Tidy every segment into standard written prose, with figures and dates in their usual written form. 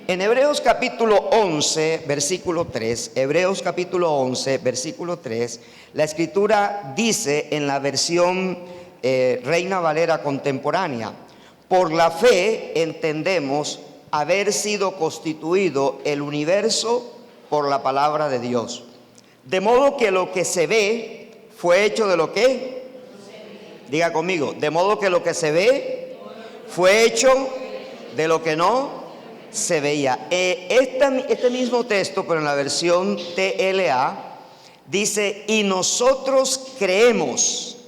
En Hebreos capítulo 11, versículo 3, Hebreos capítulo 11, versículo 3, la escritura dice en la versión Reina Valera contemporánea: por la fe entendemos haber sido constituido el universo por la palabra de Dios, de modo que lo que se ve fue hecho de lo que, diga conmigo, de modo que lo que se ve fue hecho de lo que no se veía. Este mismo texto, pero en la versión TLA, dice: y nosotros creemos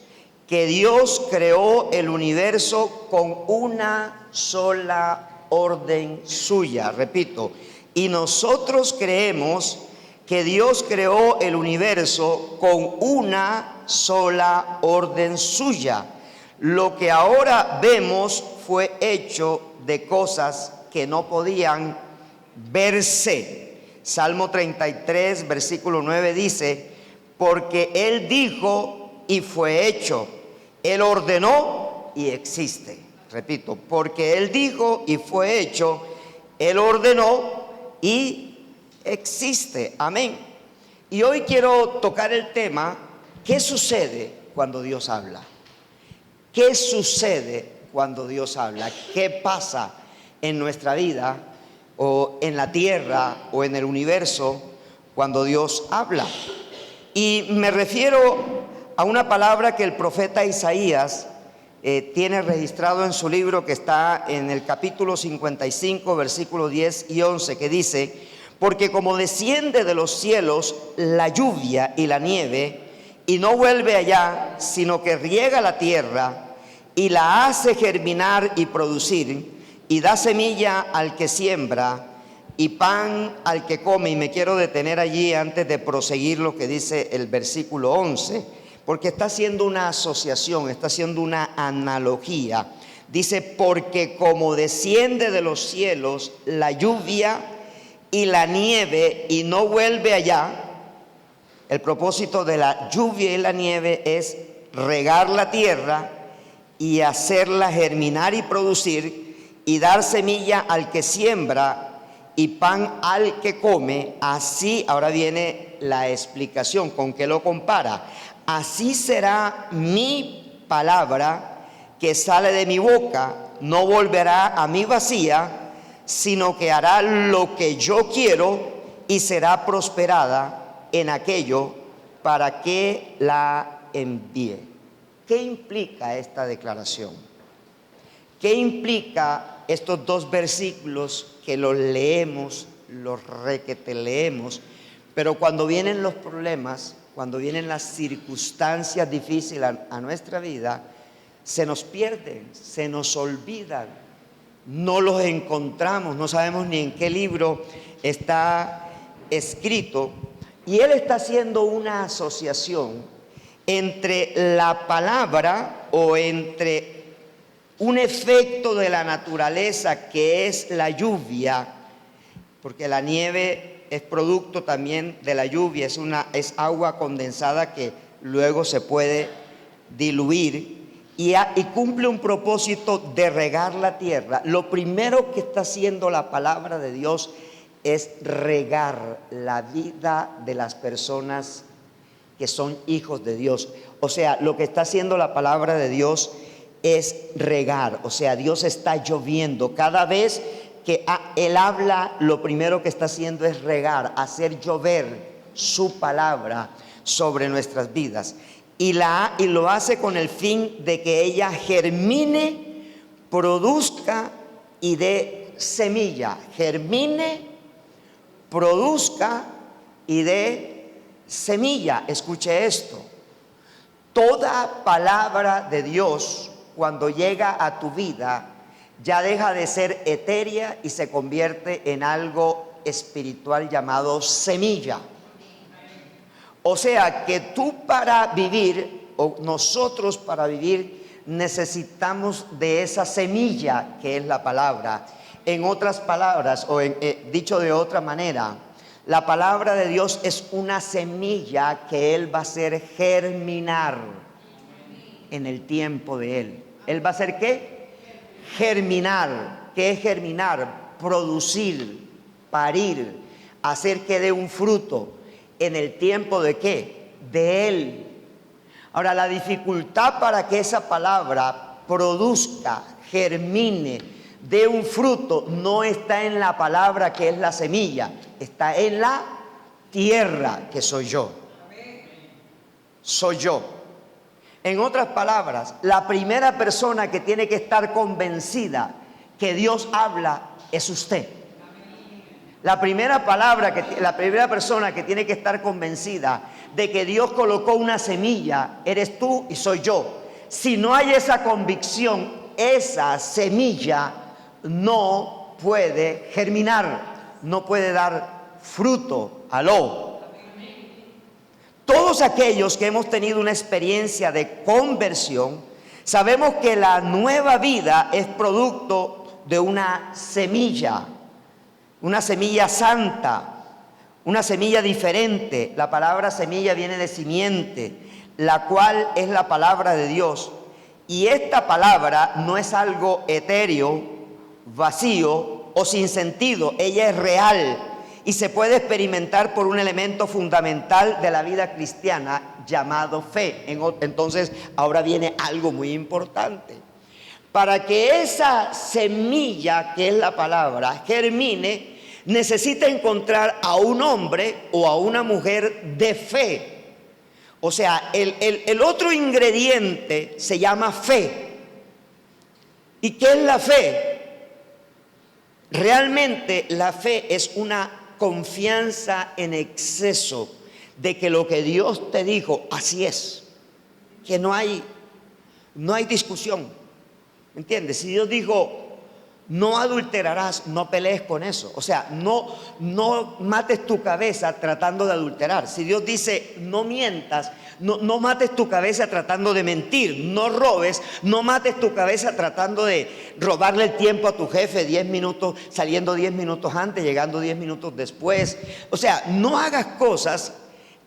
que Dios creó el universo con una sola orden suya. Repito, y nosotros creemos que Dios creó el universo con una sola orden suya. Lo que ahora vemos fue hecho de cosas que no podían verse. Salmo 33, versículo 9 dice: porque Él dijo y fue hecho, Él ordenó y existe. Repito, porque Él dijo y fue hecho, Él ordenó y existe. Amén. Y hoy quiero tocar el tema: ¿qué sucede cuando Dios habla? ¿Qué sucede cuando Dios habla? ¿Qué pasa en nuestra vida o en la tierra o en el universo cuando Dios habla? Y me refiero a una palabra que el profeta Isaías tiene registrado en su libro, que está en el capítulo 55, versículos 10 y 11, que dice: porque como desciende de los cielos la lluvia y la nieve, y no vuelve allá, sino que riega la tierra y la hace germinar y producir, y da semilla al que siembra y pan al que come. Y me quiero detener allí antes de proseguir lo que dice el versículo 11, porque está haciendo una asociación, está haciendo una analogía. Dice: porque como desciende de los cielos la lluvia y la nieve y no vuelve allá. El propósito de la lluvia y la nieve es regar la tierra y hacerla germinar y producir, y dar semilla al que siembra y pan al que come. Así, ahora viene la explicación, ¿con qué lo compara? Así será mi palabra que sale de mi boca, no volverá a mí vacía, sino que hará lo que yo quiero y será prosperada en aquello para que la envíe. ¿Qué implica esta declaración? ¿Qué implica estos dos versículos que los leemos, los requete leemos, pero cuando vienen los problemas, cuando vienen las circunstancias difíciles a nuestra vida, se nos pierden, se nos olvidan, no los encontramos, no sabemos ni en qué libro está escrito? Y él está haciendo una asociación entre la palabra, o entre un efecto de la naturaleza que es la lluvia, porque la nieve es producto también de la lluvia, es agua condensada que luego se puede diluir y cumple un propósito de regar la tierra. Lo primero que está haciendo la palabra de Dios es regar la vida de las personas que son hijos de Dios. O sea, lo que está haciendo la palabra de Dios es regar. O sea, Dios está lloviendo. Cada vez que Él habla, lo primero que está haciendo es regar, hacer llover su palabra sobre nuestras vidas. Y lo hace con el fin de que ella germine, produzca y dé semilla. Germine, produzca y dé semilla. Escuche esto: toda palabra de Dios, cuando llega a tu vida, ya deja de ser etérea y se convierte en algo espiritual llamado semilla. O sea que tú para vivir, o nosotros para vivir, necesitamos de esa semilla que es la palabra. En otras palabras, o dicho de otra manera, la palabra de Dios es una semilla que Él va a hacer germinar en el tiempo de Él. ¿Él va a hacer qué? Germinar. ¿Qué es germinar? Producir. parir, hacer que dé un fruto en el tiempo de ¿qué? De Él. Ahora, la dificultad para que esa palabra produzca, germine, dé un fruto, no está en la palabra que es la semilla, está en la tierra que soy yo. Soy yo. En otras palabras, la primera persona que tiene que estar convencida que Dios habla es usted. La primera persona que tiene que estar convencida de que Dios colocó una semilla, eres tú y soy yo. Si no hay esa convicción, esa semilla no puede germinar, no puede dar fruto. Aló. Todos aquellos que hemos tenido una experiencia de conversión, sabemos que la nueva vida es producto de una semilla santa, una semilla diferente. La palabra semilla viene de simiente, la cual es la palabra de Dios. Y esta palabra no es algo etéreo, vacío o sin sentido. Ella es real y se puede experimentar por un elemento fundamental de la vida cristiana llamado fe. Entonces, ahora viene algo muy importante. Para que esa semilla, que es la palabra, germine, necesita encontrar a un hombre o a una mujer de fe. O sea, el otro ingrediente se llama fe. ¿Y qué es la fe? Realmente la fe es una confianza en exceso de que lo que Dios te dijo, así es. Que no hay discusión. ¿Entiendes? Si Dios dijo, no adulterarás, no pelees con eso. O sea, no mates tu cabeza tratando de adulterar. Si Dios dice, no mientas, no mates tu cabeza tratando de mentir. No robes, no mates tu cabeza tratando de robarle el tiempo a tu jefe 10 minutos, saliendo 10 minutos antes, llegando 10 minutos después. O sea, no hagas cosas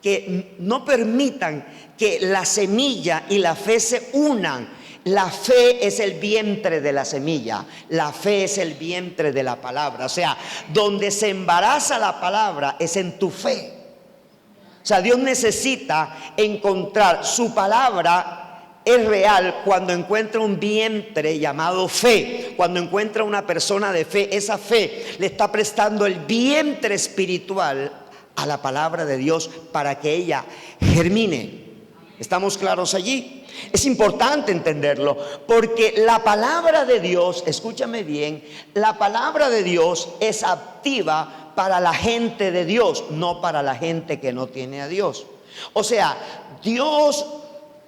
que no permitan que la semilla y la fe se unan. La fe es el vientre de la semilla, la fe es el vientre de la palabra. O sea, donde se embaraza la palabra es en tu fe. O sea, Dios necesita encontrar su palabra. Es real cuando encuentra un vientre llamado fe. Cuando encuentra una persona de fe, esa fe le está prestando el vientre espiritual a la palabra de Dios para que ella germine. ¿Estamos claros allí? Es importante entenderlo, porque la palabra de Dios, escúchame bien, la palabra de Dios es activa para la gente de Dios, no para la gente que no tiene a Dios. O sea, Dios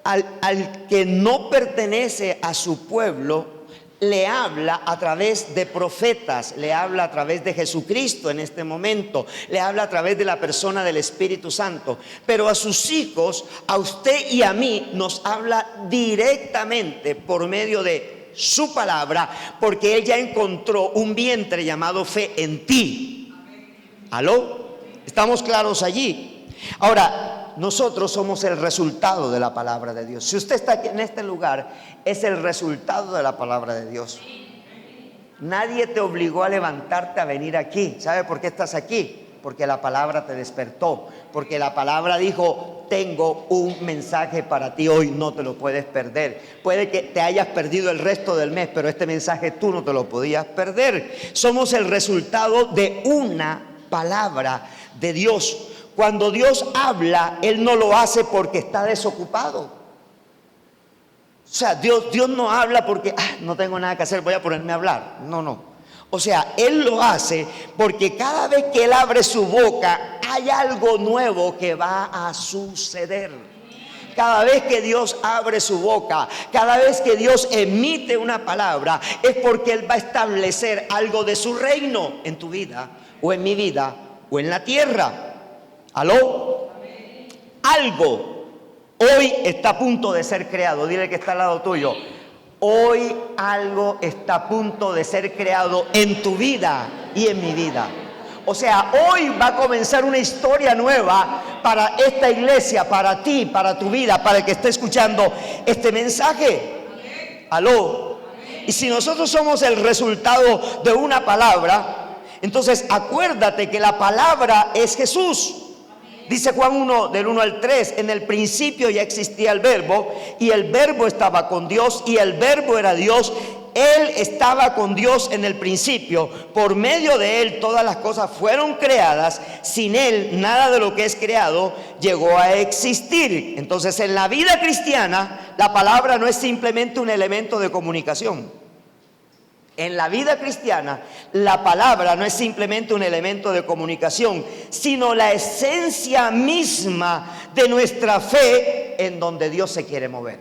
al que no pertenece a su pueblo, le habla a través de profetas, le habla a través de Jesucristo en este momento, le habla a través de la persona del Espíritu Santo, pero a sus hijos, a usted y a mí, nos habla directamente por medio de su palabra, porque Él ya encontró un vientre llamado fe en ti. ¿Aló? ¿Estamos claros allí? Ahora, nosotros somos el resultado de la palabra de Dios. Si usted está aquí en este lugar, es el resultado de la palabra de Dios. Nadie te obligó a levantarte a venir aquí. ¿Sabe por qué estás aquí? Porque la palabra te despertó. Porque la palabra dijo, tengo un mensaje para ti hoy, no te lo puedes perder. Puede que te hayas perdido el resto del mes, pero este mensaje tú no te lo podías perder. Somos el resultado de una palabra de Dios. Cuando Dios habla, Él no lo hace porque está desocupado. O sea, Dios no habla porque no tengo nada que hacer, voy a ponerme a hablar. No. O sea, Él lo hace porque cada vez que Él abre su boca, hay algo nuevo que va a suceder. Cada vez que Dios abre su boca, cada vez que Dios emite una palabra, es porque Él va a establecer algo de su reino en tu vida, o en mi vida, o en la tierra. ¿Aló? Algo hoy está a punto de ser creado. Dile que está al lado tuyo. Hoy algo está a punto de ser creado en tu vida y en mi vida. O sea, hoy va a comenzar una historia nueva para esta iglesia, para ti, para tu vida, para el que esté escuchando este mensaje. ¿Aló? Y si nosotros somos el resultado de una palabra, Entonces acuérdate que la palabra es Jesús. Dice Juan 1, del 1 al 3, en el principio ya existía el verbo, y el verbo estaba con Dios, y el verbo era Dios. Él estaba con Dios en el principio. Por medio de Él todas las cosas fueron creadas. Sin Él nada de lo que es creado llegó a existir. Entonces, en la vida cristiana, la palabra no es simplemente un elemento de comunicación. En la vida cristiana, la palabra no es simplemente un elemento de comunicación, sino la esencia misma de nuestra fe en donde Dios se quiere mover.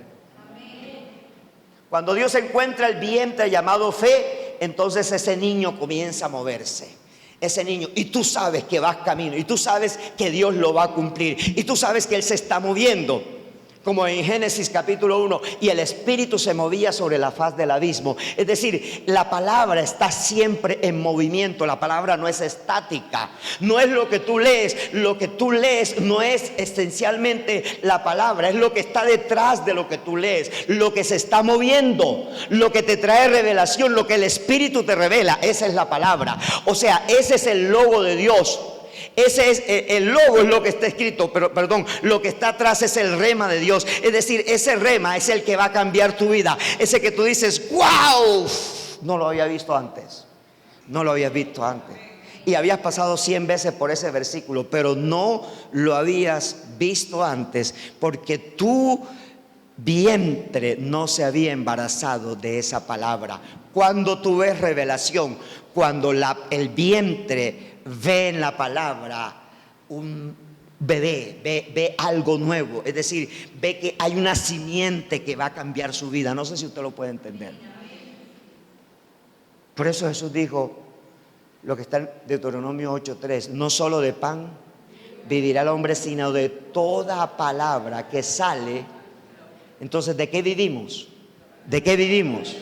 Cuando Dios encuentra el vientre llamado fe, entonces ese niño comienza a moverse. Ese niño, y tú sabes que vas camino, y tú sabes que Dios lo va a cumplir, y tú sabes que Él se está moviendo. Como en Génesis capítulo 1, y el Espíritu se movía sobre la faz del abismo. Es decir, la palabra está siempre en movimiento. La palabra no es estática. No es lo que tú lees. Lo que tú lees no es esencialmente la palabra. Es lo que está detrás de lo que tú lees. Lo que se está moviendo. Lo que te trae revelación. Lo que el Espíritu te revela. Esa es la palabra. O sea, ese es el logo de Dios. Ese es el logo, es lo que está escrito, pero perdón, lo que está atrás es el rema de Dios. Es decir, ese rema es el que va a cambiar tu vida. Ese que tú dices, wow, no lo había visto antes. No lo habías visto antes. Y habías pasado 100 veces por ese versículo, pero no lo habías visto antes porque tu vientre no se había embarazado de esa palabra. Cuando tú ves revelación, cuando el vientre ve en la palabra un bebé, ve algo nuevo, es decir, ve que hay una simiente que va a cambiar su vida. No sé si usted lo puede entender. Por eso Jesús dijo lo que está en Deuteronomio 8:3: no solo de pan vivirá el hombre, sino de toda palabra que sale. Entonces, ¿de qué vivimos? ¿De qué vivimos?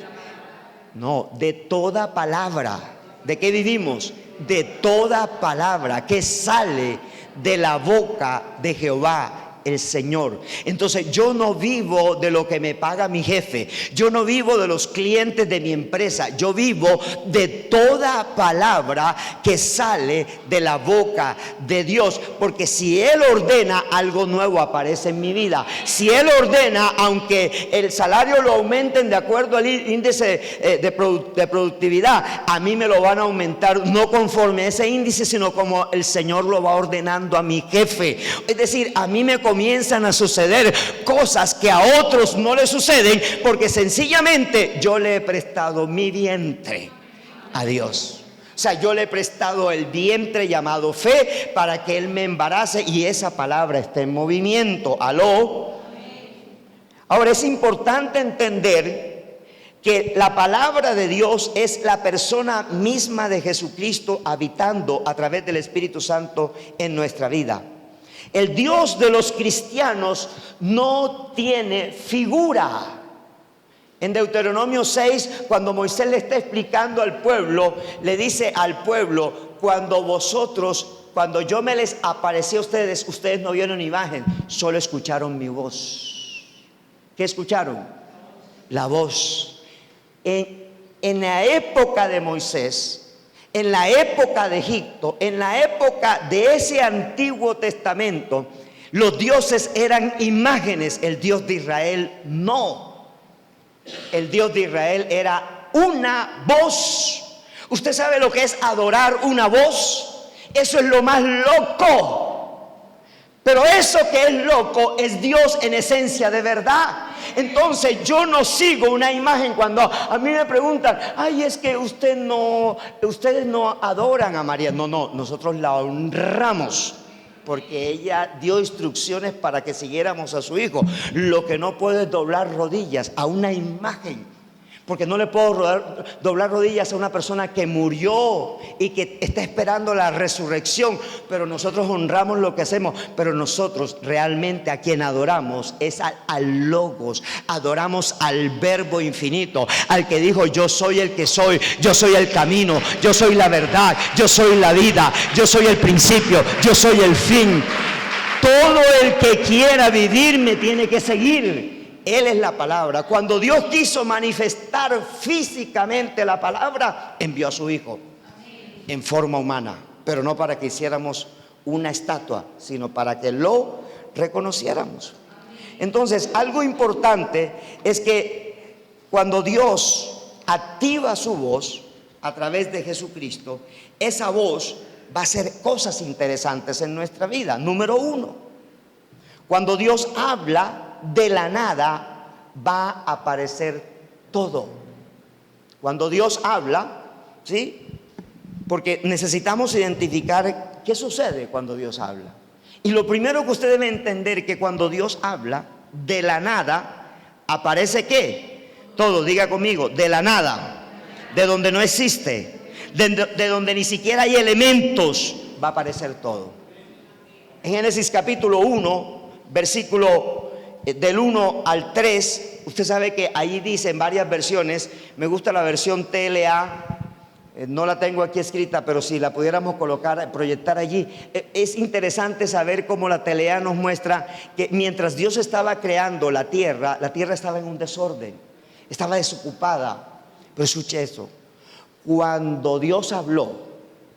No, de toda palabra. ¿De qué vivimos? De toda palabra que sale de la boca de Jehová el Señor. Entonces yo no vivo de lo que me paga mi jefe, yo no vivo de los clientes de mi empresa, yo vivo de toda palabra que sale de la boca de Dios, porque si Él ordena, algo nuevo aparece en mi vida. Si Él ordena, aunque el salario lo aumenten de acuerdo al índice de productividad, a mí me lo van a aumentar no conforme a ese índice, sino como el Señor lo va ordenando a mi jefe. Es decir, a mí me comienzan a suceder cosas que a otros no les suceden, porque sencillamente yo le he prestado mi vientre a Dios. O sea, yo le he prestado el vientre llamado fe para que Él me embarace y esa palabra esté en movimiento. ¿Aló? Ahora es importante entender que la palabra de Dios es la persona misma de Jesucristo habitando a través del Espíritu Santo en nuestra vida. El Dios de los cristianos no tiene figura. En Deuteronomio 6, cuando Moisés le está explicando al pueblo, le dice al pueblo: cuando yo me les aparecí a ustedes, ustedes no vieron imagen, solo escucharon mi voz. ¿Qué escucharon? La voz. En la época de Moisés, en la época de Egipto, en la época de ese Antiguo Testamento, los dioses eran imágenes. El Dios de Israel no. El Dios de Israel era una voz. ¿Usted sabe lo que es adorar una voz? Eso es lo más loco. Pero eso que es loco es Dios en esencia de verdad. Entonces yo no sigo una imagen. Cuando a mí me preguntan: ay, es que ustedes no adoran a María. No, nosotros la honramos porque ella dio instrucciones para que siguiéramos a su hijo. Lo que no puedo es doblar rodillas a una imagen, porque no le puedo doblar rodillas a una persona que murió y que está esperando la resurrección. Pero nosotros honramos lo que hacemos. Pero nosotros realmente a quien adoramos es al Logos. Adoramos al Verbo infinito, al que dijo: yo soy el que soy, yo soy el camino, yo soy la verdad, yo soy la vida, yo soy el principio, yo soy el fin. Todo el que quiera vivir me tiene que seguir. Él es la palabra. Cuando Dios quiso manifestar físicamente la palabra, envió a su Hijo. en forma humana, pero no para que hiciéramos una estatua, sino para que lo reconociéramos. Entonces, algo importante es que cuando Dios activa su voz a través de Jesucristo, esa voz va a hacer cosas interesantes en nuestra vida. Número uno, cuando Dios habla, de la nada va a aparecer todo. Cuando Dios habla, ¿sí? Porque necesitamos identificar qué sucede cuando Dios habla. Y lo primero que usted debe entender es que cuando Dios habla, de la nada aparece ¿qué? Todo. Diga conmigo, de la nada, de donde no existe, de donde ni siquiera hay elementos, va a aparecer todo. En Génesis capítulo 1, versículo del 1 al 3, usted sabe que ahí dice en varias versiones, me gusta la versión TLA, no la tengo aquí escrita, pero si la pudiéramos colocar, proyectar allí, es interesante saber cómo la TLA nos muestra que mientras Dios estaba creando la tierra estaba en un desorden, estaba desocupada. Pero escuche eso, cuando Dios habló,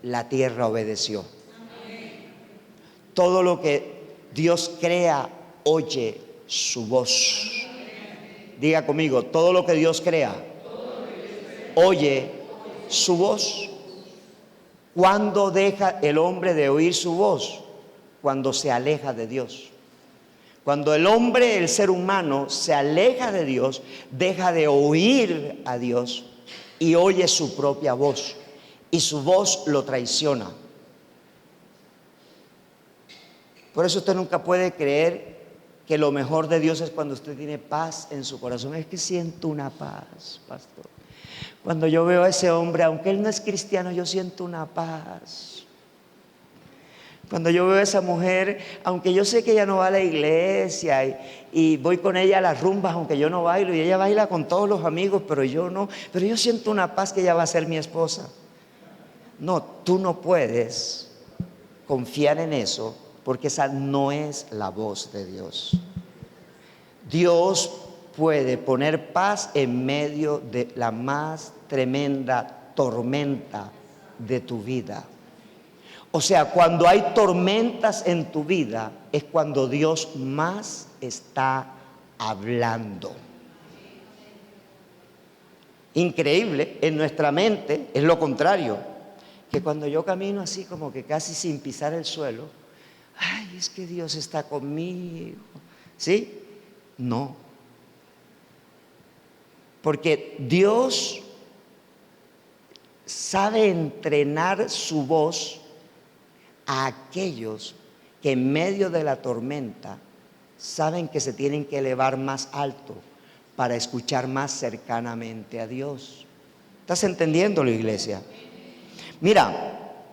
la tierra obedeció. Todo lo que Dios crea oye su voz. Diga conmigo, todo lo que Dios crea oye su voz. ¿Cuándo deja el hombre de oír su voz? Cuando se aleja de Dios. Cuando el hombre, el ser humano, se aleja de Dios, deja de oír a Dios y oye su propia voz. Y su voz lo traiciona. Por eso usted nunca puede creer que lo mejor de Dios es cuando usted tiene paz en su corazón. Es que siento una paz, pastor. Cuando yo veo a ese hombre, aunque él no es cristiano, yo siento una paz. Cuando yo veo a esa mujer, aunque yo sé que ella no va a la iglesia y voy con ella a las rumbas, aunque yo no bailo, y ella baila con todos los amigos, pero yo no, pero yo siento una paz que ella va a ser mi esposa. No, tú no puedes confiar en eso, porque esa no es la voz de Dios. Dios puede poner paz en medio de la más tremenda tormenta de tu vida. O sea, cuando hay tormentas en tu vida, es cuando Dios más está hablando. Increíble, en nuestra mente es lo contrario, que cuando yo camino así como que casi sin pisar el suelo, ay, es que Dios está conmigo, ¿sí? No, porque Dios sabe entrenar su voz a aquellos que en medio de la tormenta saben que se tienen que elevar más alto para escuchar más cercanamente a Dios. ¿Estás entendiendo, la iglesia? Mira,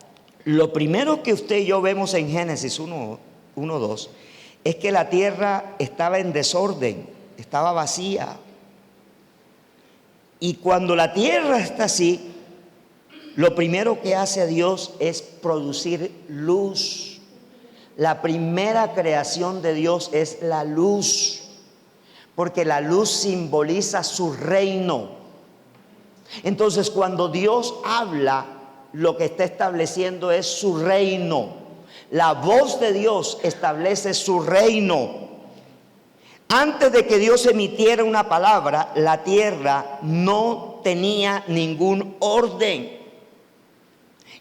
lo primero que usted y yo vemos en Génesis 1:2 es que la tierra estaba en desorden, estaba vacía. Y cuando la tierra está así, lo primero que hace Dios es producir luz. La primera creación de Dios es la luz, porque la luz simboliza su reino. Entonces, cuando Dios habla, lo que está estableciendo es su reino. La voz de Dios establece su reino. Antes de que Dios emitiera una palabra, la tierra no tenía ningún orden.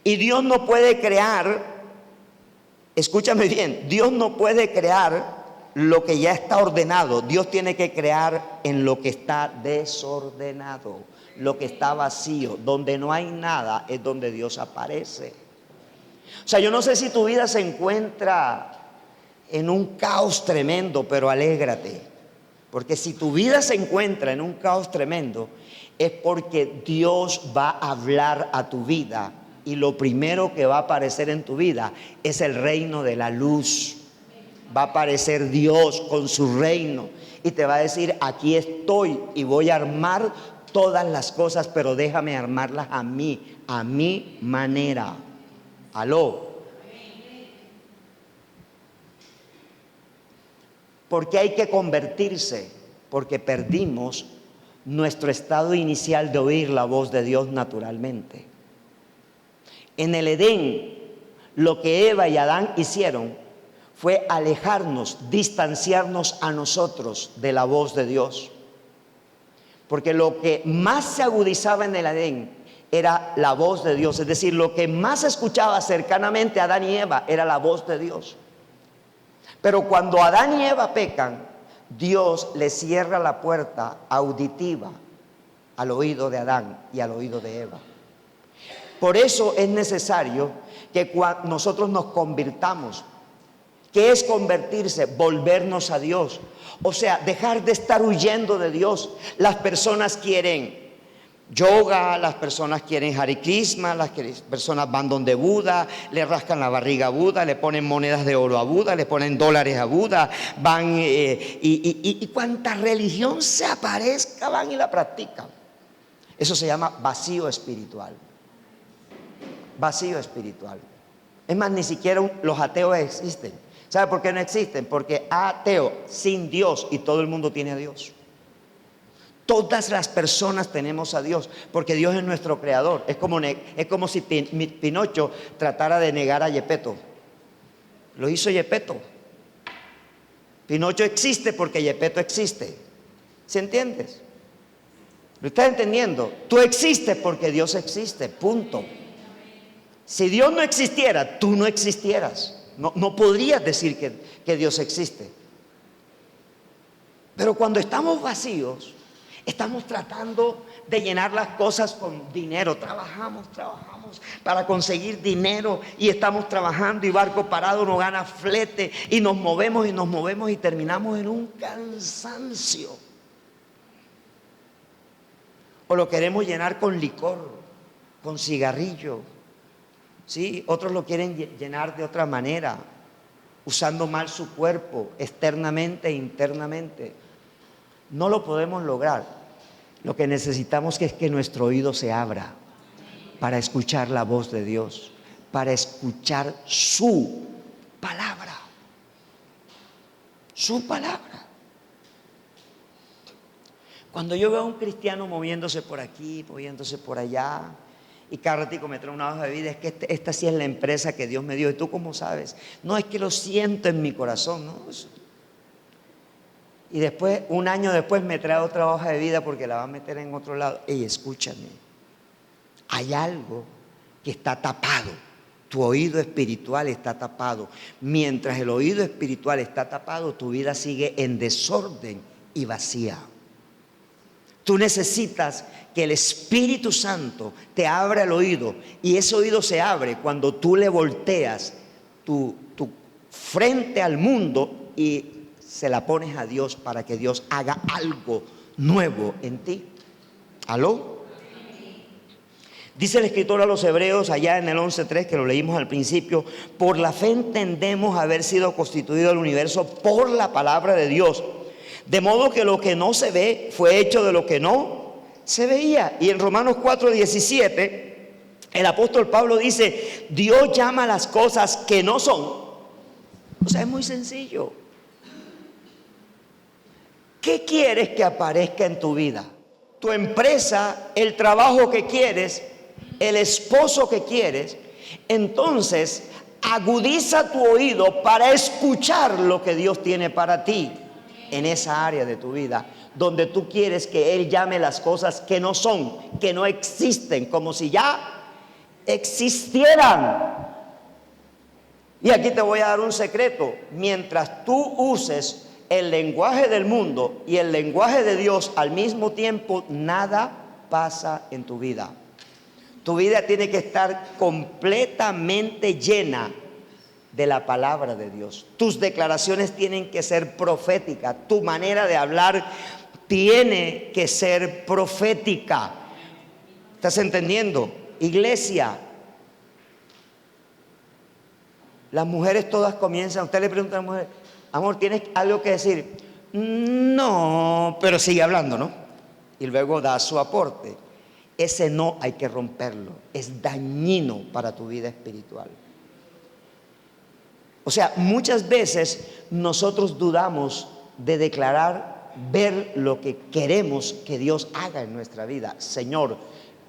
Y Dios no puede crear, escúchame bien, Dios no puede crear lo que ya está ordenado. Dios tiene que crear en lo que está desordenado, lo que está vacío. Donde no hay nada es donde Dios aparece. O sea, yo no sé si tu vida se encuentra en un caos tremendo, pero alégrate, porque si tu vida se encuentra en un caos tremendo, es porque Dios va a hablar a tu vida, y lo primero que va a aparecer en tu vida es el reino de la luz. Va a aparecer Dios con su reino y te va a decir: aquí estoy y voy a armar todas las cosas, pero déjame armarlas a mi manera. Aló. ¿Por qué hay que convertirse? Porque perdimos nuestro estado inicial de oír la voz de Dios naturalmente. En el Edén, lo que Eva y Adán hicieron fue alejarnos, distanciarnos a nosotros de la voz de Dios. Porque lo que más se agudizaba en el Edén era la voz de Dios. Es decir, lo que más se escuchaba cercanamente a Adán y Eva era la voz de Dios. Pero cuando Adán y Eva pecan, Dios le cierra la puerta auditiva al oído de Adán y al oído de Eva. Por eso es necesario que nosotros nos convirtamos. ¿Qué es convertirse? Volvernos a Dios. O sea, dejar de estar huyendo de Dios. Las personas quieren yoga, las personas quieren Hare Krishna, las personas van donde Buda, le rascan la barriga a Buda, le ponen monedas de oro a Buda, le ponen dólares a Buda, van y cuanta religión se aparezca, van y la practican. Eso se llama vacío espiritual. Vacío espiritual. Es más, ni siquiera los ateos existen. ¿Sabe por qué no existen? Porque ateo, sin Dios, y todo el mundo tiene a Dios. Todas las personas tenemos a Dios, porque Dios es nuestro creador. Es como si Pinocho tratara de negar a Gepetto. Lo hizo Gepetto. Pinocho existe porque Gepetto existe. ¿Se entiendes? ¿Lo estás entendiendo? Tú existes porque Dios existe, punto. Si Dios no existiera, tú no existieras. No podrías decir que Dios existe. Pero cuando estamos vacíos, estamos tratando de llenar las cosas con dinero. Trabajamos para conseguir dinero y estamos trabajando y barco parado no gana flete y nos movemos y terminamos en un cansancio. O lo queremos llenar con licor, con cigarrillo. ¿Sí? Otros lo quieren llenar de otra manera, usando mal su cuerpo, externamente e internamente. No lo podemos lograr. Lo que necesitamos es que nuestro oído se abra para escuchar la voz de Dios, para escuchar su palabra. Su palabra. Cuando yo veo a un cristiano moviéndose por aquí, moviéndose por allá, y cada ratico me trae una hoja de vida, es que esta sí es la empresa que Dios me dio. ¿Y tú cómo sabes? No, es que lo siento en mi corazón, ¿no? Y después, un año después, me trae otra hoja de vida porque la va a meter en otro lado. Ey, escúchame, hay algo que está tapado. Tu oído espiritual está tapado. Mientras el oído espiritual está tapado, tu vida sigue en desorden y vacía. Tú necesitas que el Espíritu Santo te abra el oído, y ese oído se abre cuando tú le volteas tu frente al mundo y se la pones a Dios para que Dios haga algo nuevo en ti. ¿Aló? Dice el escritor a los Hebreos allá en el 11:3, que lo leímos al principio: por la fe entendemos haber sido constituido el universo por la palabra de Dios, de modo que lo que no se ve fue hecho de lo que no se veía. Y en Romanos 4:17, el apóstol Pablo dice: Dios llama las cosas que no son. O sea, es muy sencillo. ¿Qué quieres que aparezca en tu vida? Tu empresa, el trabajo que quieres, el esposo que quieres. Entonces, agudiza tu oído para escuchar lo que Dios tiene para ti en esa área de tu vida, donde tú quieres que Él llame las cosas que no son, que no existen, como si ya existieran. Y aquí te voy a dar un secreto: mientras tú uses el lenguaje del mundo y el lenguaje de Dios al mismo tiempo, nada pasa en tu vida. Tu vida tiene que estar completamente llena de la palabra de Dios. Tus declaraciones tienen que ser proféticas. Tu manera de hablar tiene que ser profética. ¿Estás entendiendo? Iglesia, las mujeres todas comienzan. Usted le pregunta a la mujer: amor, ¿tienes algo que decir? No, pero sigue hablando, ¿no? Y luego da su aporte. Ese no hay que romperlo. Es dañino para tu vida espiritual. O sea, muchas veces nosotros dudamos de declarar, ver lo que queremos que Dios haga en nuestra vida. Señor,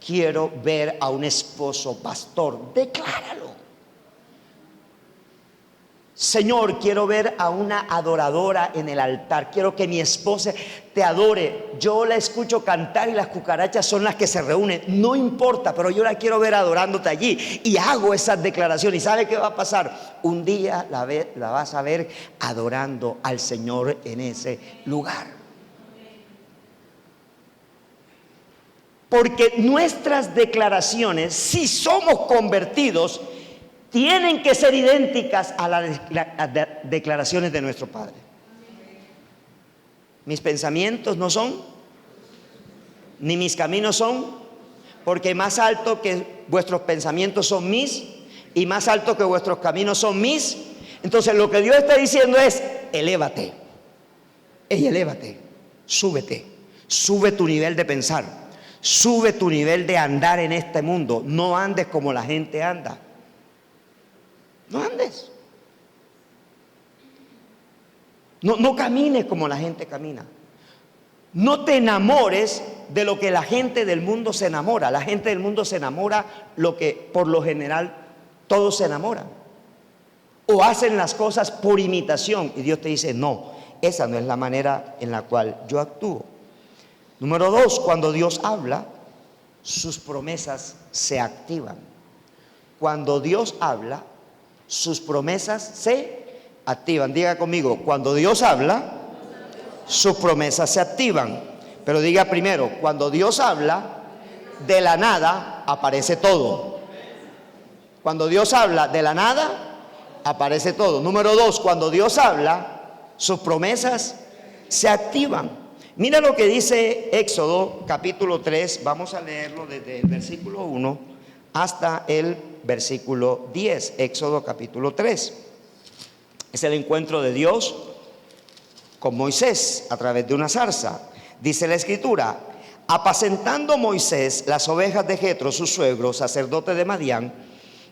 quiero ver a un esposo pastor. Decláralo. Señor, quiero ver a una adoradora en el altar. Quiero que mi esposa te adore. Yo la escucho cantar y las cucarachas son las que se reúnen. No importa, pero yo la quiero ver adorándote allí. Y hago esas declaraciones. ¿Y sabe qué va a pasar? Un día la vas a ver adorando al Señor en ese lugar. Porque nuestras declaraciones, si somos convertidos, tienen que ser idénticas a las declaraciones de nuestro Padre. Mis pensamientos no son, ni mis caminos son, porque más alto que vuestros pensamientos son mis, y más alto que vuestros caminos son mis. Entonces lo que Dios está diciendo es: elévate, elévate, súbete, sube tu nivel de pensar, sube tu nivel de andar en este mundo. No andes como la gente anda. No andes. No camines como la gente camina. No te enamores de lo que la gente del mundo se enamora. La gente del mundo se enamora lo que por lo general todos se enamoran. O hacen las cosas por imitación. Y Dios te dice: no, esa no es la manera en la cual yo actúo. Número 2, cuando Dios habla, sus promesas se activan. Cuando Dios habla, sus promesas se activan. Diga conmigo: cuando Dios habla, sus promesas se activan. Pero diga primero: cuando Dios habla, de la nada aparece todo. Cuando Dios habla, de la nada aparece todo. Número 2, cuando Dios habla, sus promesas se activan. Mira lo que dice Éxodo capítulo 3. Vamos a leerlo desde el versículo 1 hasta el versículo 10. Éxodo capítulo 3. Es el encuentro de Dios con Moisés a través de una zarza. Dice la escritura: apacentando Moisés las ovejas de Jetro, su suegro, sacerdote de Madián,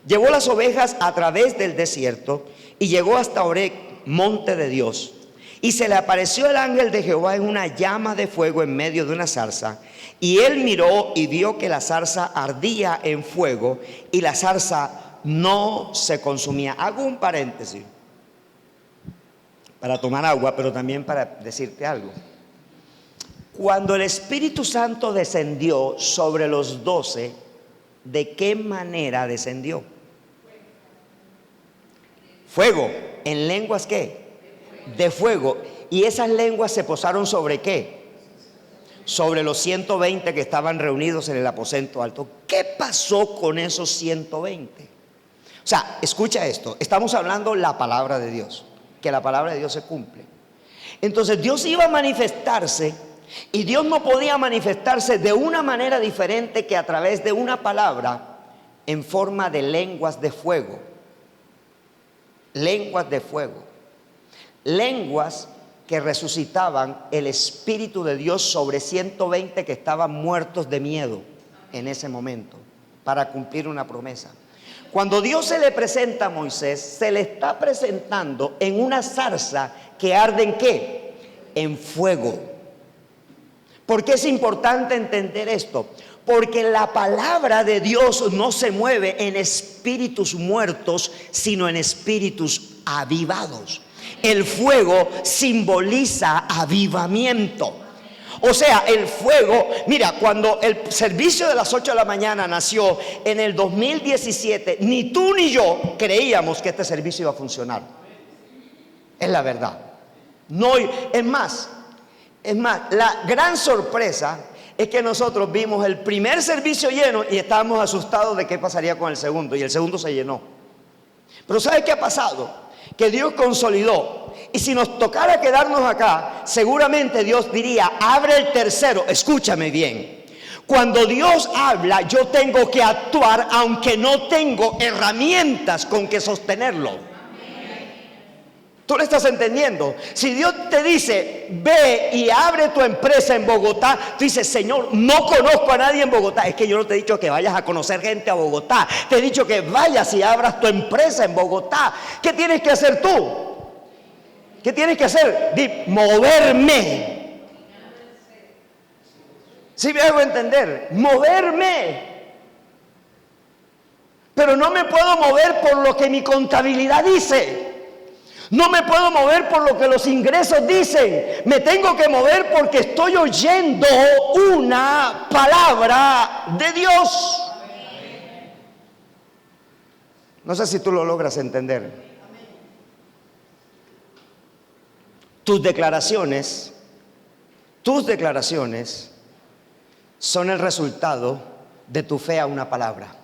llevó las ovejas a través del desierto y llegó hasta Horeb, monte de Dios. Y se le apareció el ángel de Jehová en una llama de fuego en medio de una zarza. Y él miró y vio que la zarza ardía en fuego y la zarza no se consumía. Hago un paréntesis para tomar agua, pero también para decirte algo. Cuando el Espíritu Santo descendió sobre los 12, ¿de qué manera descendió? Fuego. ¿En lenguas qué? De fuego. ¿Y esas lenguas se posaron sobre qué? Sobre los 120 que estaban reunidos en el aposento alto. ¿Qué pasó con esos 120? O sea, escucha esto. Estamos hablando la palabra de Dios, que la palabra de Dios se cumple. Entonces Dios iba a manifestarse, y Dios no podía manifestarse de una manera diferente que a través de una palabra en forma de lenguas de fuego. Lenguas de fuego. Lenguas que resucitaban el Espíritu de Dios sobre 120 que estaban muertos de miedo en ese momento para cumplir una promesa. Cuando Dios se le presenta a Moisés, se le está presentando en una zarza que arde ¿en qué? En fuego. ¿Por qué es importante entender esto? Porque la palabra de Dios no se mueve en espíritus muertos, sino en espíritus avivados. El fuego simboliza avivamiento. O sea, el fuego, mira, cuando el servicio de las 8 de la mañana nació en el 2017, ni tú ni yo creíamos que este servicio iba a funcionar. Es la verdad. No, es más, la gran sorpresa es que nosotros vimos el primer servicio lleno y estábamos asustados de qué pasaría con el segundo, y el segundo se llenó. Pero ¿sabes qué ha pasado? Que Dios consolidó, y si nos tocara quedarnos acá, seguramente Dios diría: abre el tercero. Escúchame bien, cuando Dios habla, yo tengo que actuar aunque no tengo herramientas con que sostenerlo. ¿Tú lo estás entendiendo? Si Dios te dice: ve y abre tu empresa en Bogotá, tú dices: Señor, no conozco a nadie en Bogotá. Es que yo no te he dicho que vayas a conocer gente a Bogotá, te he dicho que vayas y abras tu empresa en Bogotá. ¿Qué tienes que hacer tú? ¿Qué tienes que hacer? Moverme. Si me hago entender, moverme. Pero no me puedo mover por lo que mi contabilidad dice. No me puedo mover por lo que los ingresos dicen. Me tengo que mover porque estoy oyendo una palabra de Dios. No sé si tú lo logras entender. Tus declaraciones son el resultado de tu fe a una palabra.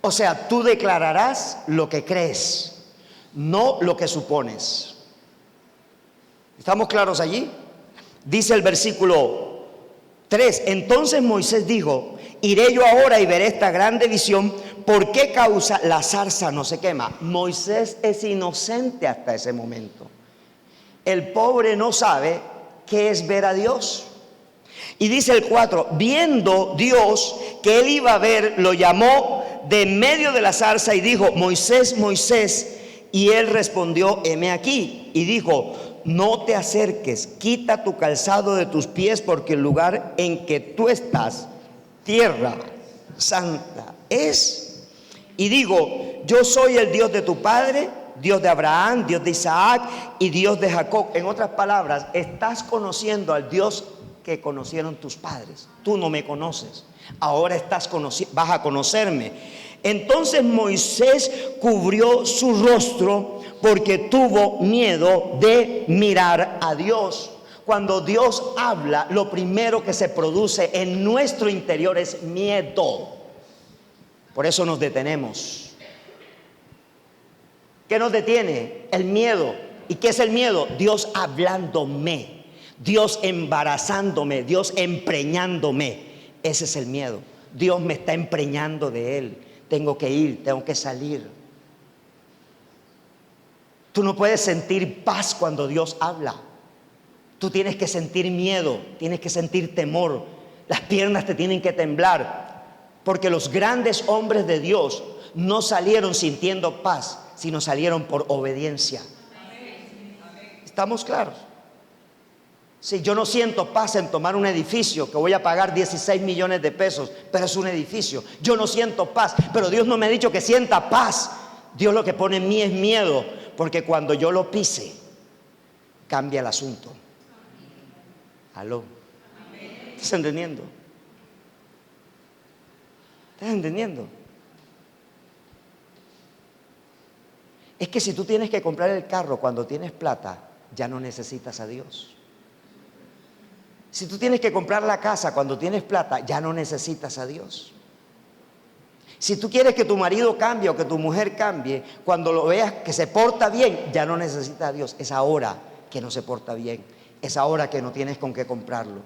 O sea, tú declararás lo que crees, no lo que supones. ¿Estamos claros allí? Dice el versículo 3: entonces Moisés dijo: iré yo ahora y veré esta grande visión. ¿Por qué causa la zarza no se quema? Moisés es inocente hasta ese momento. El pobre no sabe qué es ver a Dios. Y dice el 4: viendo Dios que él iba a ver, lo llamó de en medio de la zarza y dijo: Moisés, Moisés. Y él respondió: heme aquí. Y dijo: no te acerques, quita tu calzado de tus pies, porque el lugar en que tú estás, tierra santa es. Y digo: yo soy el Dios de tu padre, Dios de Abraham, Dios de Isaac y Dios de Jacob. En otras palabras, estás conociendo al Dios que conocieron tus padres. Tú no me conoces, ahora vas a conocerme. Entonces Moisés cubrió su rostro porque tuvo miedo de mirar a Dios. Cuando Dios habla, lo primero que se produce en nuestro interior es miedo. Por eso nos detenemos. ¿Qué nos detiene? El miedo. ¿Y qué es el miedo? Dios hablándome, Dios embarazándome, Dios empreñándome. Ese es el miedo. Dios me está empreñando de Él. Tengo que ir, tengo que salir. Tú no puedes sentir paz cuando Dios habla. Tú tienes que sentir miedo, tienes que sentir temor. Las piernas te tienen que temblar. Porque los grandes hombres de Dios no salieron sintiendo paz, sino salieron por obediencia. ¿Estamos claros? Sí, yo no siento paz en tomar un edificio que voy a pagar 16 millones de pesos, pero es un edificio. Yo no siento paz, pero Dios no me ha dicho que sienta paz. Dios lo que pone en mí es miedo, porque cuando yo lo pise, cambia el asunto. ¿Aló? ¿Estás entendiendo? ¿Estás entendiendo? Es que si tú tienes que comprar el carro cuando tienes plata, ya no necesitas a Dios. Si tú tienes que comprar la casa cuando tienes plata, ya no necesitas a Dios. Si tú quieres que tu marido cambie o que tu mujer cambie, cuando lo veas que se porta bien, ya no necesitas a Dios. Es ahora que no se porta bien. Es ahora que no tienes con qué comprarlo.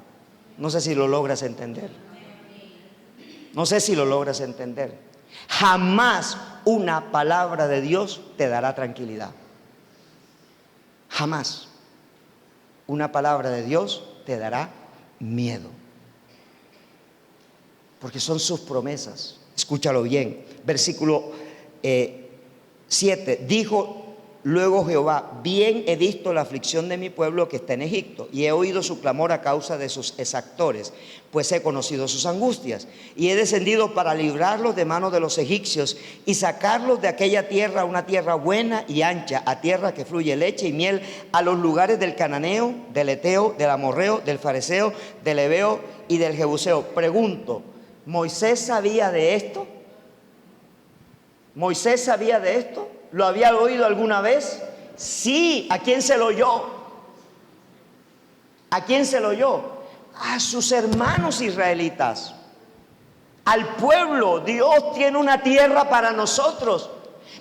No sé si lo logras entender. No sé si lo logras entender. Jamás una palabra de Dios te dará tranquilidad. Jamás una palabra de Dios te dará miedo. Porque son sus promesas. Escúchalo bien. Versículo 7. Dijo luego Jehová: bien he visto la aflicción de mi pueblo que está en Egipto, y he oído su clamor a causa de sus exactores, pues he conocido sus angustias, y he descendido para librarlos de mano de los egipcios y sacarlos de aquella tierra, una tierra buena y ancha, a tierra que fluye leche y miel, a los lugares del cananeo, del eteo, del amorreo, del fareseo, del heveo y del jebuseo. Pregunto: ¿Moisés sabía de esto? ¿Moisés sabía de esto? ¿Lo había oído alguna vez? Sí. ¿A quién se lo oyó? ¿A quién se lo oyó? A sus hermanos israelitas, al pueblo. Dios tiene una tierra para nosotros,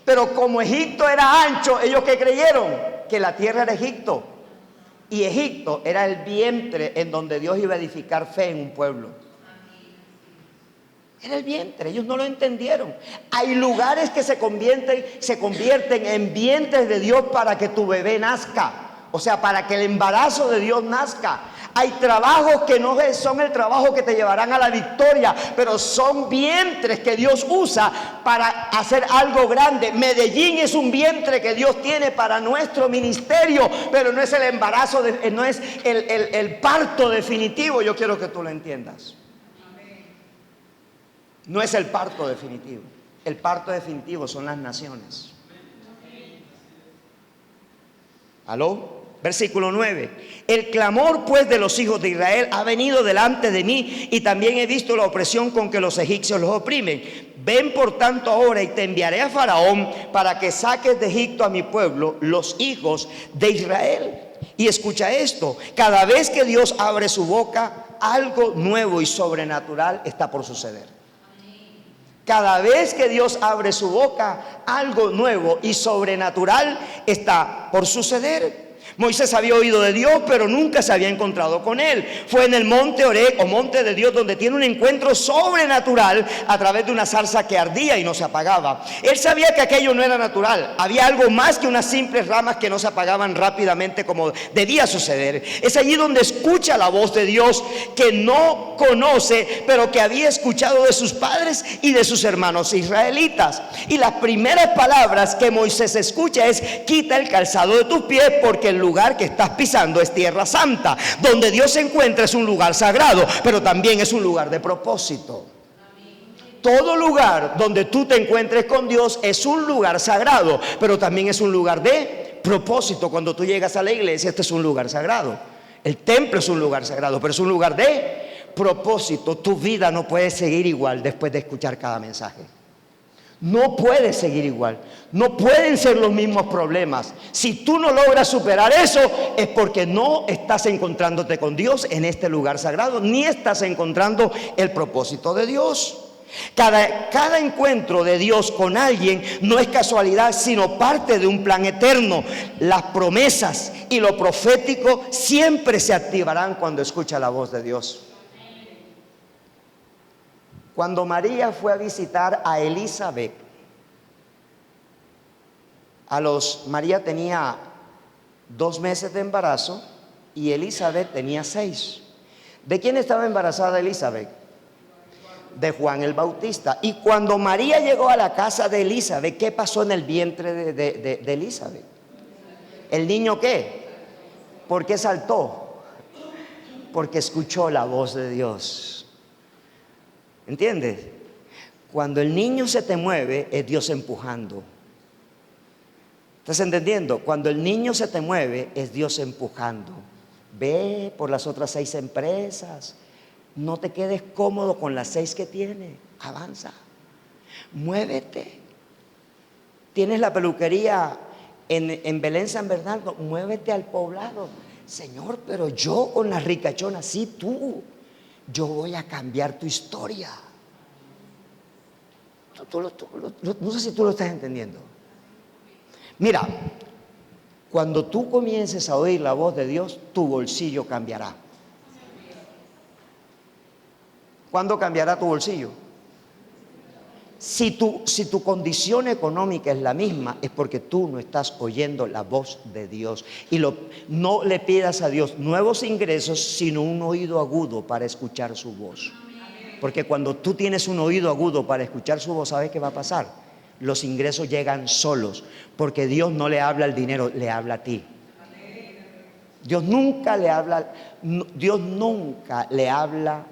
pero como Egipto era ancho, ellos ¿qué creyeron? Que la tierra era Egipto, y Egipto era el vientre en donde Dios iba a edificar fe en un pueblo. Era el vientre, ellos no lo entendieron. Hay lugares que se convierten en vientres de Dios para que tu bebé nazca. O sea, para que el embarazo de Dios nazca. Hay trabajos que no son el trabajo que te llevarán a la victoria, pero son vientres que Dios usa para hacer algo grande. Medellín es un vientre que Dios tiene para nuestro ministerio, pero no es el embarazo, no es el parto definitivo. Yo quiero que tú lo entiendas. No es el parto definitivo. El parto definitivo son las naciones. ¿Aló? Versículo 9. El clamor pues de los hijos de Israel ha venido delante de mí, y también he visto la opresión con que los egipcios los oprimen. Ven por tanto ahora, y te enviaré a Faraón para que saques de Egipto a mi pueblo, los hijos de Israel. Y escucha esto: cada vez que Dios abre su boca, algo nuevo y sobrenatural está por suceder. Cada vez que Dios abre su boca, algo nuevo y sobrenatural está por suceder. Moisés había oído de Dios, pero nunca se había encontrado con él. Fue en el monte Oreb, o monte de Dios, donde tiene un encuentro sobrenatural a través de una zarza que ardía y no se apagaba. Él sabía que aquello no era natural. Había algo más que unas simples ramas que no se apagaban rápidamente como debía suceder. Es allí donde escucha la voz de Dios, que no conoce, pero que había escuchado de sus padres y de sus hermanos israelitas. Y las primeras palabras que Moisés escucha es: quita el calzado de tus pies, porque el lugar que estás pisando es tierra santa. Donde Dios se encuentra es un lugar sagrado, pero también es un lugar de propósito. Todo lugar donde tú te encuentres con Dios es un lugar sagrado, pero también es un lugar de propósito. Cuando tú llegas a la iglesia, este es un lugar sagrado. El templo es un lugar sagrado, pero es un lugar de propósito. Tu vida no puede seguir igual después de escuchar cada mensaje. No puede seguir igual. No pueden ser los mismos problemas. Si tú no logras superar eso, es porque no estás encontrándote con Dios en este lugar sagrado, ni estás encontrando el propósito de Dios. Cada encuentro de Dios con alguien no es casualidad, sino parte de un plan eterno. Las promesas y lo profético siempre se activarán cuando escucha la voz de Dios. Cuando María fue a visitar a Elizabeth, María tenía 2 meses de embarazo y Elizabeth tenía 6. ¿De quién estaba embarazada Elizabeth? De Juan el Bautista. Y cuando María llegó a la casa de Elizabeth, ¿qué pasó en el vientre de Elizabeth? ¿El niño qué? ¿Por qué saltó? Porque escuchó la voz de Dios. ¿Entiendes? Cuando el niño se te mueve, es Dios empujando. ¿Estás entendiendo? Cuando el niño se te mueve, es Dios empujando. Ve por las otras 6 empresas. No te quedes cómodo con las 6 que tienes. Avanza. Muévete. Tienes la peluquería en Belén San Bernardo. Muévete al poblado. Señor, pero yo con la ricachona, sí, tú. Yo voy a cambiar tu historia. No sé si tú lo estás entendiendo. Mira, cuando tú comiences a oír la voz de Dios, tu bolsillo cambiará. ¿Cuándo cambiará tu bolsillo? Si tu condición económica es la misma, es porque tú no estás oyendo la voz de Dios. Y no le pidas a Dios nuevos ingresos, sino un oído agudo para escuchar su voz. Porque cuando tú tienes un oído agudo para escuchar su voz, ¿sabes qué va a pasar? Los ingresos llegan solos, porque Dios no le habla al dinero, le habla a ti. Dios nunca le habla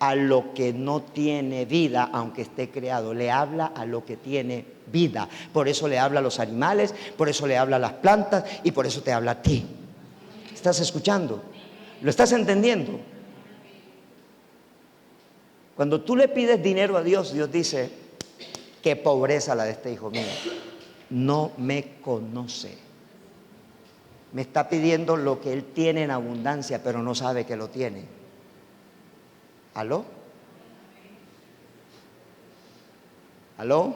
a lo que no tiene vida, aunque esté creado. Le habla a lo que tiene vida. Por eso le habla a los animales, por eso le habla a las plantas, y por eso te habla a ti. ¿Estás escuchando? ¿Lo estás entendiendo? Cuando tú le pides dinero a Dios, Dios dice: qué pobreza la de este hijo mío. No me conoce. Me está pidiendo lo que él tiene en abundancia, pero no sabe que lo tiene. ¿Aló? ¿Aló?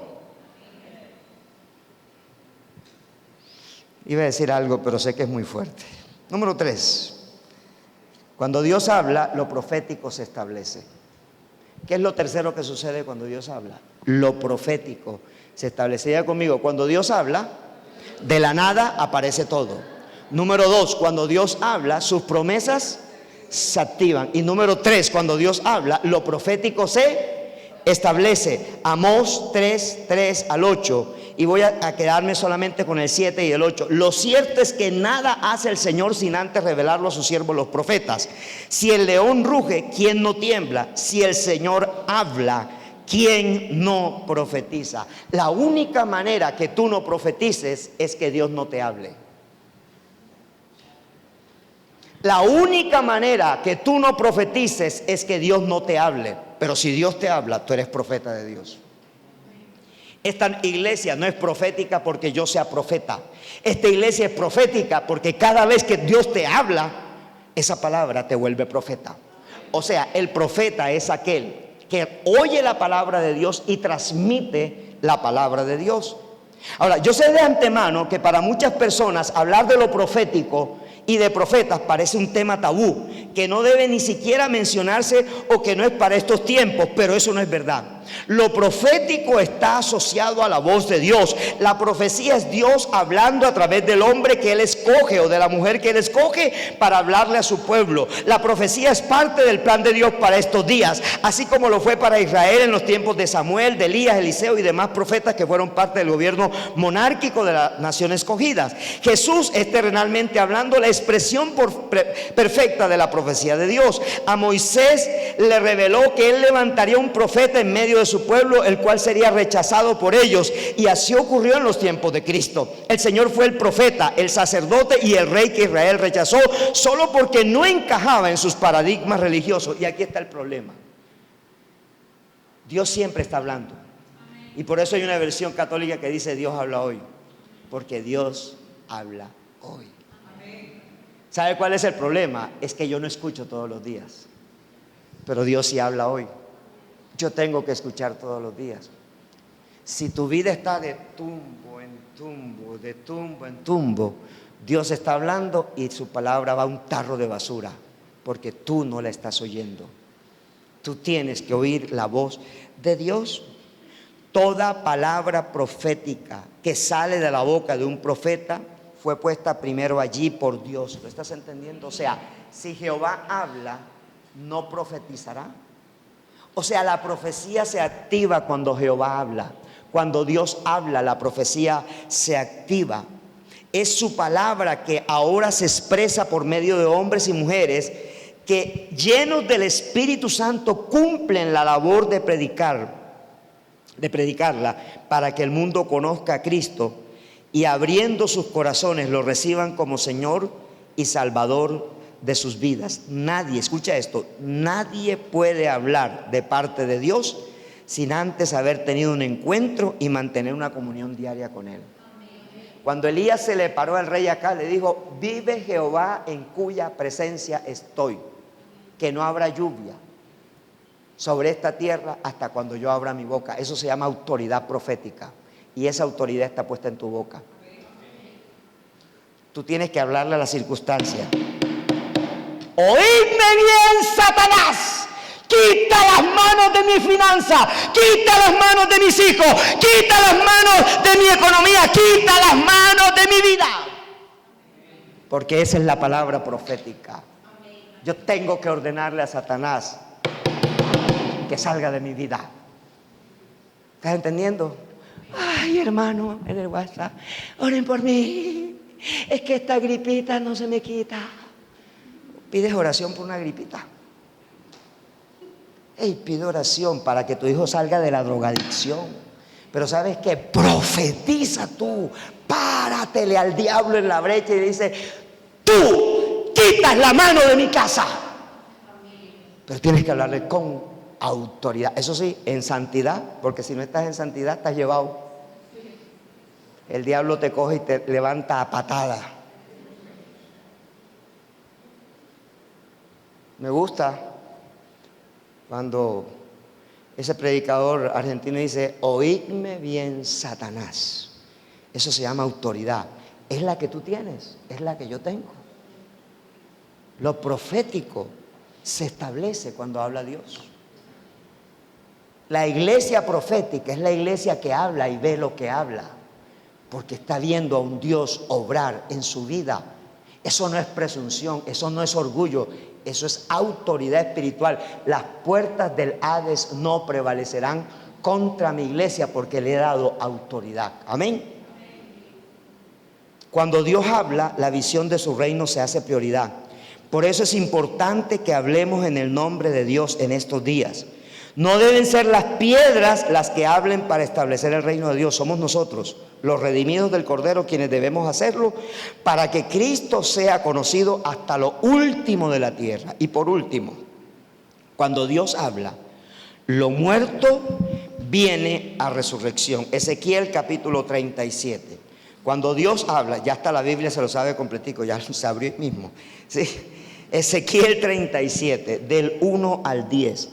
Iba a decir algo, pero sé que es muy fuerte. Número 3. Cuando Dios habla, lo profético se establece. ¿Qué es lo tercero que sucede cuando Dios habla? Lo profético se establece. Ya conmigo, cuando Dios habla, de la nada aparece todo. Número 2, cuando Dios habla, sus promesas se activan. Y número 3, cuando Dios habla, lo profético se establece. Amós 3 al 8. Y voy a quedarme solamente con el 7 y el 8. Lo cierto es que nada hace el Señor sin antes revelarlo a sus siervos los profetas. Si el león ruge, ¿quién no tiembla? Si el Señor habla, ¿quién no profetiza? La única manera que tú no profetices es que Dios no te hable. La única manera que tú no profetices es que Dios no te hable. Pero si Dios te habla, tú eres profeta de Dios. Esta iglesia no es profética porque yo sea profeta. Esta iglesia es profética porque cada vez que Dios te habla, esa palabra te vuelve profeta. O sea, el profeta es aquel que oye la palabra de Dios y transmite la palabra de Dios. Ahora, yo sé de antemano que para muchas personas hablar de lo profético y de profetas parece un tema tabú, que no debe ni siquiera mencionarse o que no es para estos tiempos, pero eso no es verdad. Lo profético está asociado a la voz de Dios. La profecía es Dios hablando a través del hombre que Él escoge o de la mujer que Él escoge para hablarle a su pueblo. La profecía es parte del plan de Dios para estos días, así como lo fue para Israel en los tiempos de Samuel, de Elías, Eliseo y demás profetas que fueron parte del gobierno monárquico de la nación escogida. Jesús es terrenalmente hablando la expresión perfecta de la profecía de Dios. A Moisés le reveló que Él levantaría un profeta en medio de su pueblo, el cual sería rechazado por ellos, y así ocurrió en los tiempos de Cristo. El Señor fue el profeta, el sacerdote y el rey que Israel rechazó solo porque no encajaba en sus paradigmas religiosos. Y aquí está el problema: Dios siempre está hablando, y por eso hay una versión católica que dice Dios habla hoy, porque Dios habla hoy. ¿Sabe cuál es el problema? Es que yo no escucho todos los días, pero Dios sí habla hoy. Yo tengo que escuchar todos los días. Si tu vida está de tumbo en tumbo, de tumbo en tumbo, Dios está hablando y su palabra va a un tarro de basura, porque tú no la estás oyendo. Tú tienes que oír la voz de Dios. Toda palabra profética que sale de la boca de un profeta fue puesta primero allí por Dios. ¿Lo estás entendiendo? O sea, si Jehová habla, no profetizará. O sea, la profecía se activa cuando Jehová habla. Cuando Dios habla, la profecía se activa. Es su palabra que ahora se expresa por medio de hombres y mujeres que, llenos del Espíritu Santo, cumplen la labor de predicarla para que el mundo conozca a Cristo y, abriendo sus corazones, lo reciban como Señor y Salvador de sus vidas. Nadie, escucha esto, nadie puede hablar de parte de Dios sin antes haber tenido un encuentro y mantener una comunión diaria con Él. Cuando Elías se le paró al rey acá, le dijo: vive Jehová en cuya presencia estoy, que no habrá lluvia sobre esta tierra hasta cuando yo abra mi boca. Eso se llama autoridad profética, y esa autoridad está puesta en tu boca. Tú tienes que hablarle a la circunstancia. Oídme bien, Satanás, quita las manos de mi finanza, quita las manos de mis hijos, quita las manos de mi economía, quita las manos de mi vida, porque esa es la palabra profética. Yo tengo que ordenarle a Satanás que salga de mi vida. ¿Estás entendiendo? Ay, hermano, en el WhatsApp, oren por mí, es que esta gripita no se me quita. ¿Pides oración por una gripita? Pide oración para que tu hijo salga de la drogadicción. Pero ¿sabes qué? Profetiza tú, páratele al diablo en la brecha y dice: tú quitas la mano de mi casa. Pero tienes que hablarle con autoridad. Eso sí, en santidad, porque si no estás en santidad estás llevado. El diablo te coge y te levanta a patada. Me gusta cuando ese predicador argentino dice: oídme bien, Satanás. Eso se llama autoridad. Es la que tú tienes, es la que yo tengo. Lo profético se establece cuando habla Dios. La iglesia profética es la iglesia que habla y ve lo que habla, porque está viendo a un Dios obrar en su vida. Eso no es presunción, eso no es orgullo, Eso es autoridad espiritual. Las puertas del Hades no prevalecerán contra mi iglesia porque le he dado autoridad. Amén. Cuando Dios habla, la visión de su reino se hace prioridad. Por eso es importante que hablemos en el nombre de Dios en estos días. No deben ser las piedras las que hablen para establecer el reino de Dios. Somos nosotros, los redimidos del Cordero, quienes debemos hacerlo para que Cristo sea conocido hasta lo último de la tierra. Y por último, cuando Dios habla, lo muerto viene a resurrección. Ezequiel capítulo 37. Cuando Dios habla, ya hasta la Biblia se lo sabe completico, ya se abrió ahí mismo. ¿Sí? Ezequiel 37, del 1 al 10.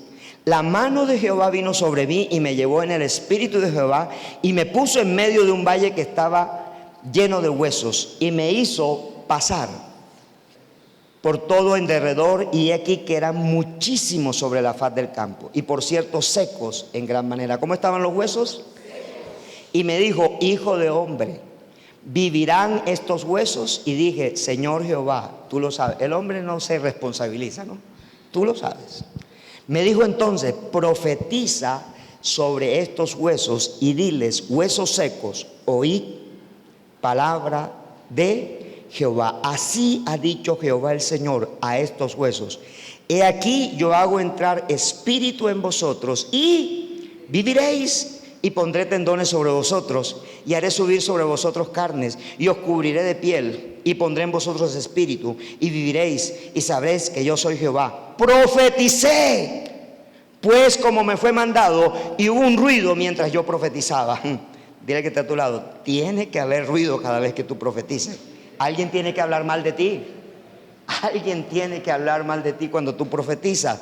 La mano de Jehová vino sobre mí y me llevó en el espíritu de Jehová y me puso en medio de un valle que estaba lleno de huesos y me hizo pasar por todo en derredor, y aquí que eran muchísimos sobre la faz del campo y por cierto secos en gran manera. ¿Cómo estaban los huesos? Y me dijo: hijo de hombre, ¿vivirán estos huesos? Y dije: Señor Jehová, tú lo sabes. El hombre no se responsabiliza, ¿no? Tú lo sabes. Me dijo entonces: profetiza sobre estos huesos y diles: huesos secos, oíd palabra de Jehová. Así ha dicho Jehová el Señor a estos huesos: he aquí yo hago entrar espíritu en vosotros y viviréis, y pondré tendones sobre vosotros y haré subir sobre vosotros carnes y os cubriré de piel y pondré en vosotros espíritu y viviréis y sabréis que yo soy Jehová. Profeticé pues como me fue mandado, y hubo un ruido mientras yo profetizaba. Dile que está a tu lado: tiene que haber ruido cada vez que tú profetices. Alguien tiene que hablar mal de ti. Alguien tiene que hablar mal de ti cuando tú profetizas.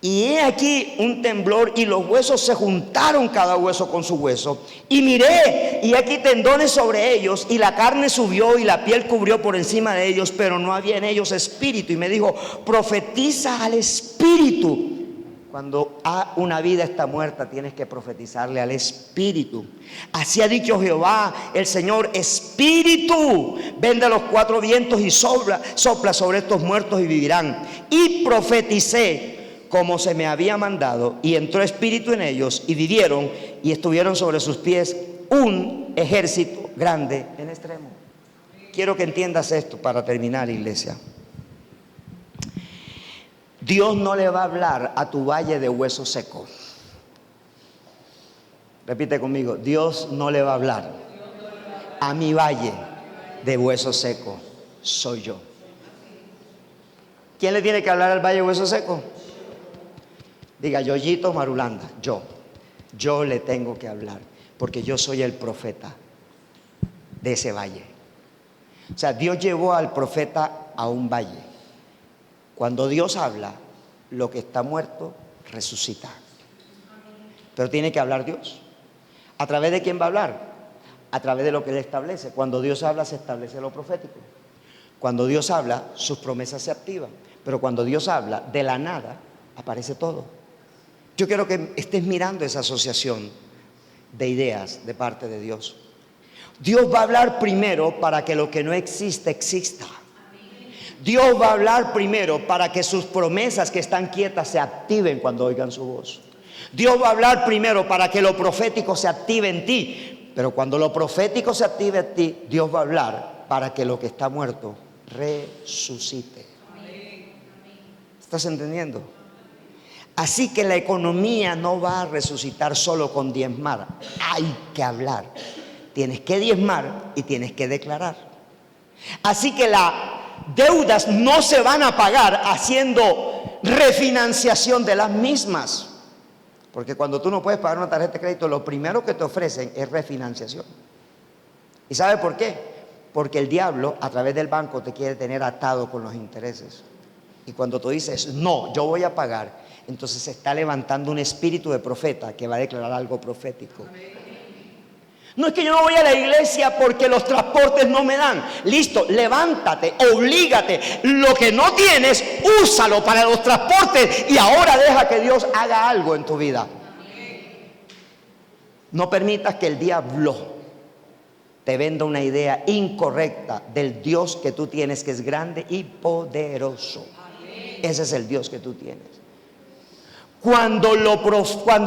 Y he aquí un temblor, y los huesos se juntaron cada hueso con su hueso. Y miré, y aquí tendones sobre ellos, y la carne subió, y la piel cubrió por encima de ellos, pero no había en ellos espíritu. Y me dijo: profetiza al espíritu. Cuando una vida está muerta, tienes que profetizarle al espíritu. Así ha dicho Jehová el Señor: espíritu, ven de los cuatro vientos y sopla sobre estos muertos y vivirán. Y profeticé como se me había mandado, y entró espíritu en ellos y vivieron, y estuvieron sobre sus pies un ejército grande en extremo. Quiero que entiendas esto para terminar, iglesia. Dios no le va a hablar a tu valle de hueso seco. Repite conmigo: Dios no le va a hablar a mi valle de hueso seco. Soy yo. ¿Quién le tiene que hablar al valle de hueso seco? Diga: Yoyito Marulanda. Yo le tengo que hablar, porque yo soy el profeta de ese valle. O sea, Dios llevó al profeta a un valle. Cuando Dios habla, lo que está muerto resucita. Pero tiene que hablar Dios. ¿A través de quién va a hablar? A través de lo que Él establece. Cuando Dios habla, se establece lo profético. Cuando Dios habla, sus promesas se activan. Pero cuando Dios habla, de la nada aparece todo. Yo quiero que estés mirando esa asociación de ideas de parte de Dios. Dios va a hablar primero para que lo que no existe exista. Dios va a hablar primero para que sus promesas que están quietas se activen cuando oigan su voz. Dios va a hablar primero para que lo profético se active en ti. Pero cuando lo profético se active en ti, Dios va a hablar para que lo que está muerto resucite. ¿Estás entendiendo? Así que la economía no va a resucitar solo con diezmar. Hay que hablar. Tienes que diezmar y tienes que declarar. Así que las deudas no se van a pagar haciendo refinanciación de las mismas. Porque cuando tú no puedes pagar una tarjeta de crédito, lo primero que te ofrecen es refinanciación. ¿Y sabe por qué? Porque el diablo a través del banco te quiere tener atado con los intereses. Y cuando tú dices: no, yo voy a pagar, entonces se está levantando un espíritu de profeta que va a declarar algo profético. No es que yo no voy a la iglesia porque los transportes no me dan. Listo, levántate, oblígate. Lo que no tienes, úsalo para los transportes y ahora deja que Dios haga algo en tu vida. No permitas que el diablo te venda una idea incorrecta del Dios que tú tienes, que es grande y poderoso. Ese es el Dios que tú tienes. Cuando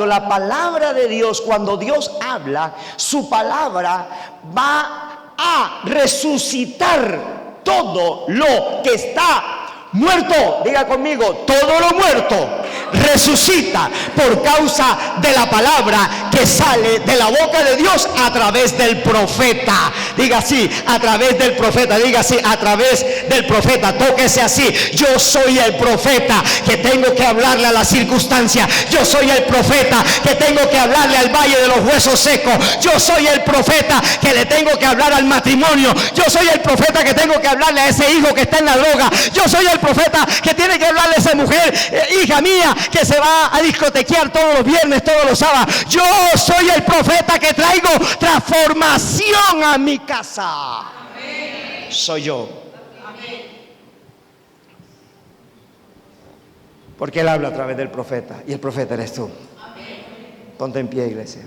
la palabra de Dios, cuando Dios habla, su palabra va a resucitar todo lo que está muerto. Diga conmigo, todo lo muerto resucita por causa de la palabra que sale de la boca de Dios a través del profeta. Diga así, a través del profeta. Diga así, a través del profeta. Tóquese así: yo soy el profeta que tengo que hablarle a la circunstancia. Yo soy el profeta que tengo que hablarle al valle de los huesos secos. Yo soy el profeta que le tengo que hablar al matrimonio. Yo soy el profeta que tengo que hablarle a ese hijo que está en la droga. Yo soy el profeta que tiene que hablarle a esa mujer, hija mía, que se va a discotequear todos los viernes, todos los sábados. Yo soy el profeta que traigo transformación a mi casa. Amén. Soy yo. Amén. Porque Él habla a través del profeta, y el profeta eres tú. Amén. Ponte en pie, iglesia.